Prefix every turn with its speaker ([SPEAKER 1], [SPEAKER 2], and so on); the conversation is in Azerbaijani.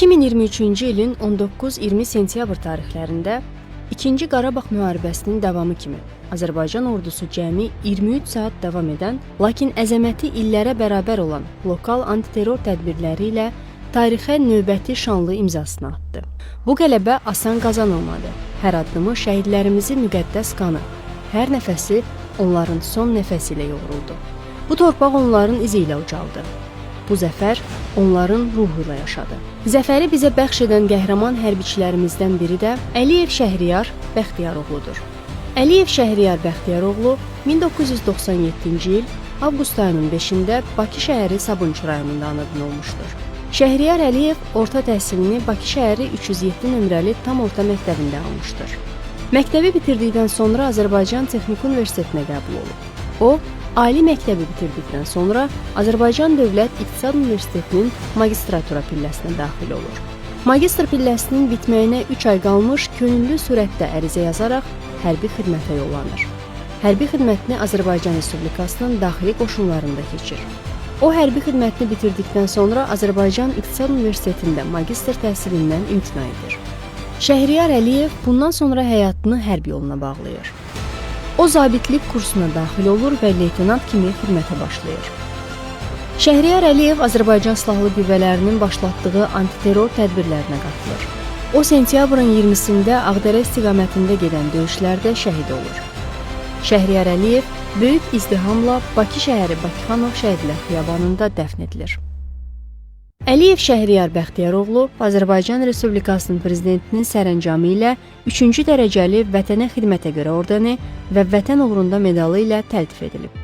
[SPEAKER 1] 2023-cü ilin 19-20 sentyabr tarixlərində 2-ci Qarabağ müharibəsinin davamı kimi Azərbaycan ordusu cəmi 23 saat davam edən, lakin əzəməti illərə bərabər olan lokal antiterror tədbirləri ilə tarixə növbəti şanlı imzasını atdı. Bu qələbə asan qazanılmadı. Hər addımı şəhidlərimizin müqəddəs qanı, hər nəfəsi onların son nəfəsi ilə yoğruldu. Bu torpaq onların izi ilə ucaldı. Bu zəfər onların ruhu ilə yaşadı. Zəfəri bizə bəxş edən qəhrəman hərbiçilərimizdən biri də Əliyev Şəhriyar Bəxtiyaroğludur. Əliyev Şəhriyar Bəxtiyaroğlu 1997-ci il avqust ayının 5-də Bakı şəhəri Sabunçu rayonunda anadan olmuşdur. Şəhriyar Əliyev orta təhsilini Bakı şəhəri 307 nömrəli tam orta məktəbində almışdır. Məktəbi bitirdikdən sonra Azərbaycan Texniki Universitetinə qəbul olub. O, ali məktəbi bitirdikdən sonra Azərbaycan Dövlət İqtisad Universitetinin magistratura pilləsinə daxil olur. Magistr pilləsinin bitməyinə 3 ay qalmış könüllü surətdə ərizə yazaraq hərbi xidmətə yollanır. Hərbi xidmətini Azərbaycan Respublikasının daxili qoşunlarında keçir. O, hərbi xidmətini bitirdikdən sonra Azərbaycan İqtisad Universitetində magistr təhsilindən imtina edir. Şəhriyar Əliyev bundan sonra həyatını hərb yoluna bağlayır. O, zabitlik kursuna daxil olur və leytenant kimi xidmətə başlayır. Şəhriyar Əliyev Azərbaycan Silahlı Qüvvələrinin başlatdığı antiterror tədbirlərinə qatılır. O, sentyabrın 20-sində Ağdərə istiqamətində gedən döyüşlərdə şəhid olur. Şəhriyar Əliyev böyük izdihamla Bakı şəhəri Bakıxanov Şəhidlər Xiyabanında dəfn edilir. Əliyev Şəhriyar Bəxtiyaroğlu Azərbaycan Respublikasının prezidentinin sərəncamı ilə 3-cü dərəcəli Vətənə Xidmətə görə ordeni və Vətən uğrunda medalı ilə təltif edilib.